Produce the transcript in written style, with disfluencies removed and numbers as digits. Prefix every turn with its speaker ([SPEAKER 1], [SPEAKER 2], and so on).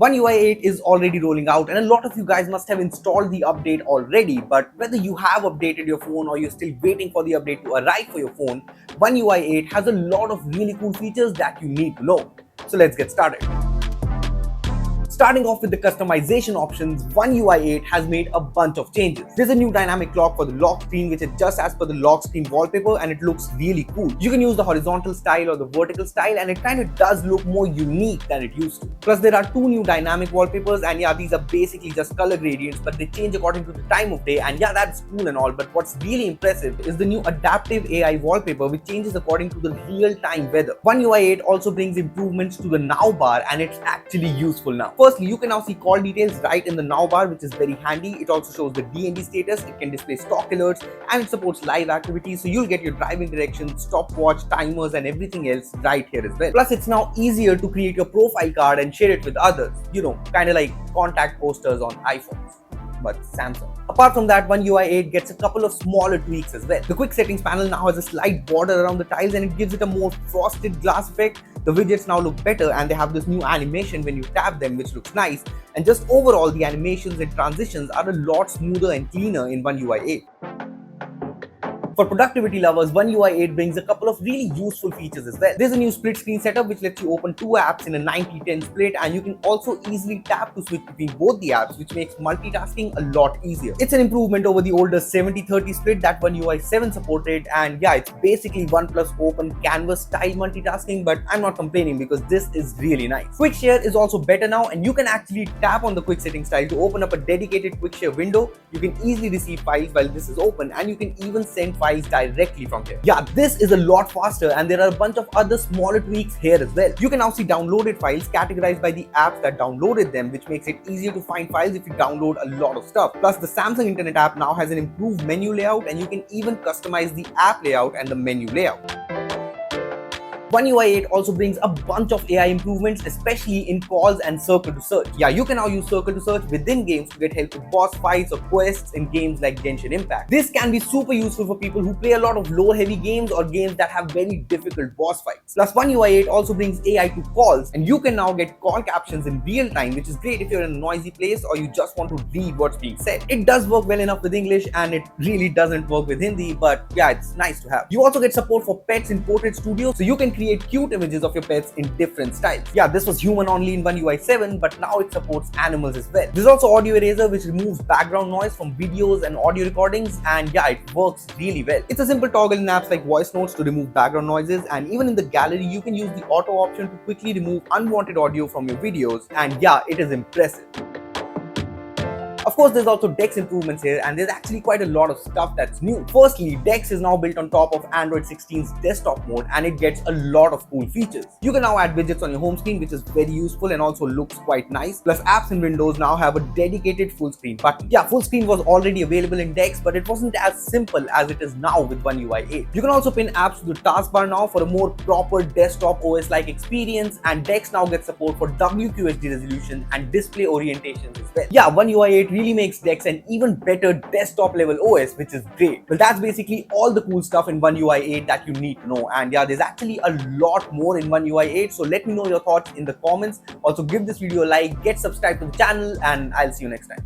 [SPEAKER 1] OneUI 8 is already rolling out and a lot of you guys must have installed the update already, but whether you have updated your phone or you're still waiting for the update to arrive for your phone, OneUI 8 has a lot of really cool features that you need to know. So let's get started. Starting off with the customization options, OneUI 8 has made a bunch of changes. There's a new dynamic lock for the lock screen which adjusts as per the lock screen wallpaper and it looks really cool. You can use the horizontal style or the vertical style and it kind of does look more unique than it used to. Plus there are two new dynamic wallpapers and yeah, these are basically just color gradients but they change according to the time of day and yeah, that's cool and all, but what's really impressive is the new adaptive AI wallpaper which changes according to the real-time weather. OneUI 8 also brings improvements to the now bar and it's actually useful now. Firstly, you can now see call details right in the now bar, which is very handy. It also shows the DND status, it can display stock alerts, and it supports live activities, so you'll get your driving directions, stopwatch, timers, and everything else right here as well. Plus, it's now easier to create your profile card and share it with others. You know, kind of like contact posters on iPhones, but Samsung. Apart from that, OneUI 8 gets a couple of smaller tweaks as well. The quick settings panel now has a slight border around the tiles and it gives it a more frosted glass effect. The widgets now look better and they have this new animation when you tap them which looks nice, and just overall the animations and transitions are a lot smoother and cleaner in OneUI 8. For productivity lovers, OneUI 8 brings a couple of really useful features as well. There's a new split screen setup which lets you open two apps in a 90-10 split, and you can also easily tap to switch between both the apps, which makes multitasking a lot easier. It's an improvement over the older 70-30 split that OneUI 7 supported, and yeah, it's basically 1+ open canvas style multitasking, but I'm not complaining because this is really nice. Quick share is also better now and you can actually tap on the quick setting style to open up a dedicated quick share window. You can easily receive files while this is open and you can even send files directly from here. Yeah, this is a lot faster and there are a bunch of other smaller tweaks here as well. You can now see downloaded files categorized by the apps that downloaded them, which makes it easier to find files if you download a lot of stuff. Plus, the Samsung Internet app now has an improved menu layout and you can even customize the app layout and the menu layout. OneUI 8 also brings a bunch of AI improvements, especially in calls and circle to search. Yeah, you can now use circle to search within games to get help with boss fights or quests in games like Genshin Impact. This can be super useful for people who play a lot of low-heavy games or games that have very difficult boss fights. Plus, OneUI 8 also brings AI to calls, and you can now get call captions in real time, which is great if you're in a noisy place or you just want to read what's being said. It does work well enough with English and it really doesn't work with Hindi, but yeah, it's nice to have. You also get support for pets in Portrait Studio, so you can create cute images of your pets in different styles. Yeah, this was human only in OneUI 7, but now it supports animals as well. There's also audio eraser which removes background noise from videos and audio recordings, and yeah, it works really well. It's a simple toggle in apps like voice notes to remove background noises, and even in the gallery you can use the auto option to quickly remove unwanted audio from your videos, and yeah, it is impressive. Of course, there's also DeX improvements here and there's actually quite a lot of stuff that's new. Firstly, DeX is now built on top of Android 16's desktop mode and it gets a lot of cool features. You can now add widgets on your home screen, which is very useful and also looks quite nice. Plus, apps in Windows now have a dedicated full screen button. Yeah, full screen was already available in DeX, but it wasn't as simple as it is now with OneUI 8. You can also pin apps to the taskbar now for a more proper desktop OS-like experience, and DeX now gets support for WQHD resolution and display orientations as well. Yeah, OneUI 8 really makes DeX an even better desktop level OS, which is great. Well, that's basically all the cool stuff in OneUI 8 that you need to know, and yeah, there's actually a lot more in OneUI 8, so let me know your thoughts in the comments. Also, give this video a like, get subscribed to the channel, and I'll see you next time.